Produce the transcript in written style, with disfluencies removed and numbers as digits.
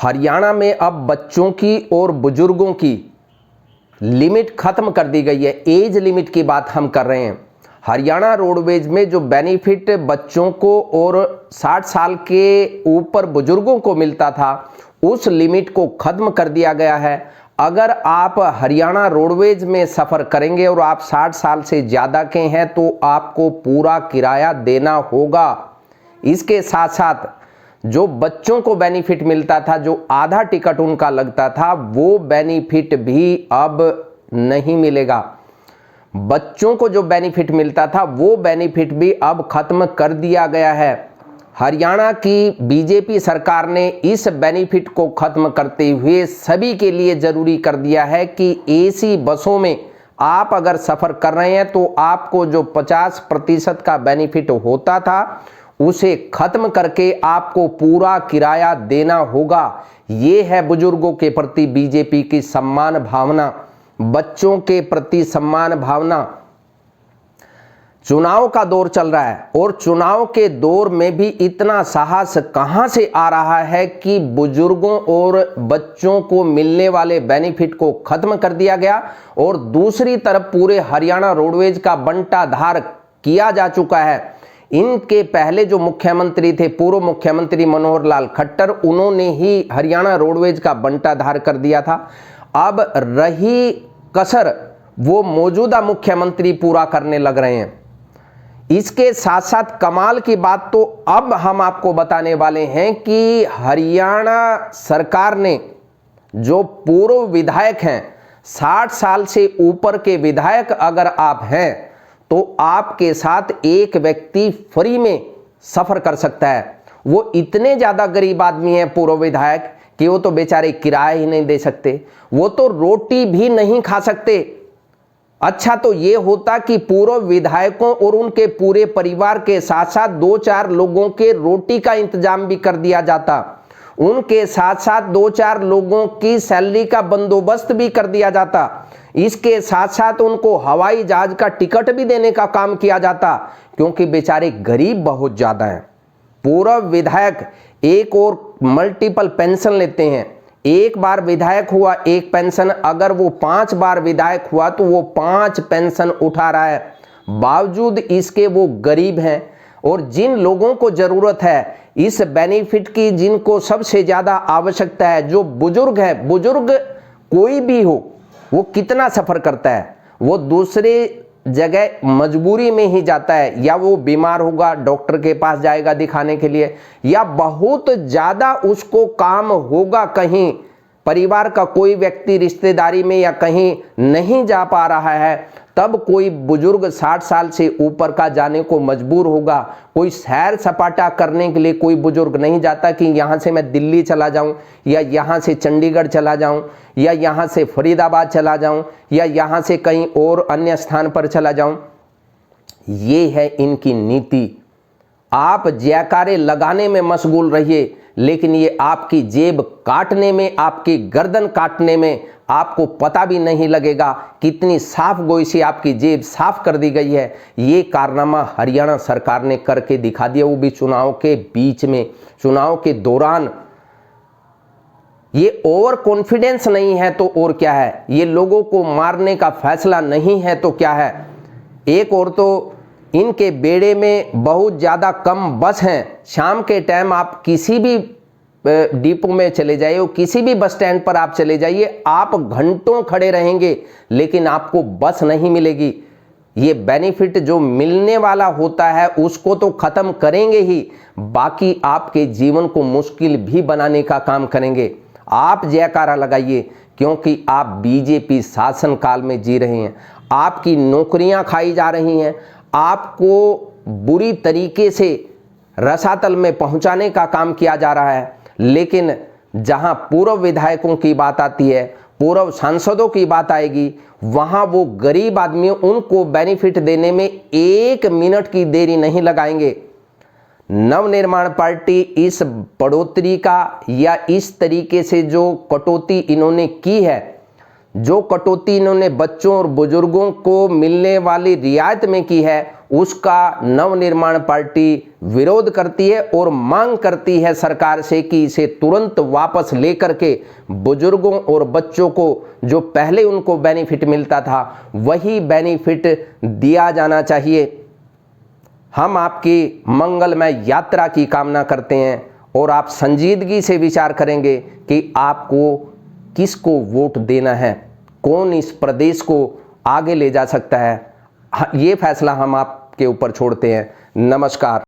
हरियाणा में अब बच्चों की और बुजुर्गों की लिमिट खत्म कर दी गई है। एज लिमिट की बात हम कर रहे हैं। हरियाणा रोडवेज में जो बेनिफिट बच्चों को और 60 साल के ऊपर बुजुर्गों को मिलता था, उस लिमिट को खत्म कर दिया गया है। अगर आप हरियाणा रोडवेज में सफ़र करेंगे और आप 60 साल से ज़्यादा के हैं तो आपको पूरा किराया देना होगा। इसके साथ साथ जो बच्चों को बेनिफिट मिलता था, जो आधा टिकट उनका लगता था, वो बेनिफिट भी अब नहीं मिलेगा। बच्चों को जो बेनिफिट मिलता था वो बेनिफिट भी अब खत्म कर दिया गया है। हरियाणा की बीजेपी सरकार ने इस बेनिफिट को खत्म करते हुए सभी के लिए ज़रूरी कर दिया है कि एसी बसों में आप अगर सफ़र कर रहे हैं तो आपको जो 50% का बेनिफिट होता था उसे खत्म करके आपको पूरा किराया देना होगा। ये है बुजुर्गों के प्रति बीजेपी की सम्मान भावना, बच्चों के प्रति सम्मान भावना। चुनाव का दौर चल रहा है और चुनाव के दौर में भी इतना साहस कहां से आ रहा है कि बुजुर्गों और बच्चों को मिलने वाले बेनिफिट को खत्म कर दिया गया और दूसरी तरफ पूरे हरियाणा रोडवेज का बंटाधार किया जा चुका है। इनके पहले जो मुख्यमंत्री थे, पूर्व मुख्यमंत्री मनोहर लाल खट्टर, उन्होंने ही हरियाणा रोडवेज का बंटाधार कर दिया था। अब रही कसर वो मौजूदा मुख्यमंत्री पूरा करने लग रहे हैं। इसके साथ साथ कमाल की बात तो अब हम आपको बताने वाले हैं कि हरियाणा सरकार ने जो पूर्व विधायक हैं, 60 साल से ऊपर के विधायक अगर आप हैं तो आपके साथ एक व्यक्ति फ्री में सफ़र कर सकता है। वो इतने ज़्यादा गरीब आदमी हैं पूर्व विधायक कि वो तो बेचारे किराया ही नहीं दे सकते, वो तो रोटी भी नहीं खा सकते। अच्छा तो ये होता कि पूर्व विधायकों और उनके पूरे परिवार के साथ साथ 2-4 लोगों के रोटी का इंतजाम भी कर दिया जाता, उनके साथ साथ 2-4 लोगों की सैलरी का बंदोबस्त भी कर दिया जाता, इसके साथ साथ उनको हवाई जहाज का टिकट भी देने का काम किया जाता, क्योंकि बेचारे गरीब बहुत ज़्यादा हैं। पूर्व विधायक एक और मल्टीपल पेंशन लेते हैं। एक बार विधायक हुआ एक पेंशन, अगर वो 5 बार विधायक हुआ तो वो 5 पेंशन उठा रहा है। बावजूद इसके वो गरीब हैं और जिन लोगों को ज़रूरत है इस बेनिफिट की, जिनको सबसे ज़्यादा आवश्यकता है, जो बुजुर्ग है, बुजुर्ग कोई भी हो, वो कितना सफ़र करता है, वो दूसरे जगह मजबूरी में ही जाता है, या वो बीमार होगा डॉक्टर के पास जाएगा दिखाने के लिए, या बहुत ज़्यादा उसको काम होगा, कहीं परिवार का कोई व्यक्ति रिश्तेदारी में या कहीं नहीं जा पा रहा है, तब कोई बुजुर्ग 60 साल से ऊपर का जाने को मजबूर होगा। कोई सैर सपाटा करने के लिए कोई बुजुर्ग नहीं जाता कि यहाँ से मैं दिल्ली चला जाऊँ, या यहाँ से चंडीगढ़ चला जाऊँ, या यहाँ से फरीदाबाद चला जाऊँ, या यहाँ से कहीं और अन्य स्थान पर चला जाऊँ। ये है इनकी नीति। आप जयकारे लगाने में मशगूल रहिए, लेकिन ये आपकी जेब काटने में, आपकी गर्दन काटने में आपको पता भी नहीं लगेगा कितनी साफ गोई से आपकी जेब साफ कर दी गई है। ये कारनामा हरियाणा सरकार ने करके दिखा दिया, वो भी चुनाव के बीच में, चुनाव के दौरान। ये ओवर कॉन्फिडेंस नहीं है तो और क्या है, ये लोगों को मारने का फैसला नहीं है तो क्या है। एक और तो इनके बेड़े में बहुत ज़्यादा कम बस हैं। शाम के टाइम आप किसी भी डिपो में चले जाइए, किसी भी बस स्टैंड पर आप चले जाइए, आप घंटों खड़े रहेंगे लेकिन आपको बस नहीं मिलेगी। ये बेनिफिट जो मिलने वाला होता है उसको तो ख़त्म करेंगे ही, बाकी आपके जीवन को मुश्किल भी बनाने का काम करेंगे। आप जयकारा लगाइए, क्योंकि आप बीजेपी शासनकाल में जी रहे हैं। आपकी नौकरियां खाई जा रही हैं, आपको बुरी तरीके से रसातल में पहुंचाने का काम किया जा रहा है। लेकिन जहां पूर्व विधायकों की बात आती है, पूर्व सांसदों की बात आएगी, वहां वो गरीब आदमी, उनको बेनिफिट देने में 1 मिनट की देरी नहीं लगाएंगे। नवनिर्माण पार्टी इस बढ़ोतरी का या इस तरीके से जो कटौती इन्होंने की है, जो कटौती इन्होंने बच्चों और बुजुर्गों को मिलने वाली रियायत में की है, उसका नवनिर्माण पार्टी विरोध करती है और मांग करती है सरकार से कि इसे तुरंत वापस लेकर के बुजुर्गों और बच्चों को जो पहले उनको बेनिफिट मिलता था वही बेनिफिट दिया जाना चाहिए। हम आपकी मंगलमय यात्रा की कामना करते हैं और आप संजीदगी से विचार करेंगे कि आपको किसको वोट देना है, कौन इस प्रदेश को आगे ले जा सकता है। ये फैसला हम आपके ऊपर छोड़ते हैं। नमस्कार।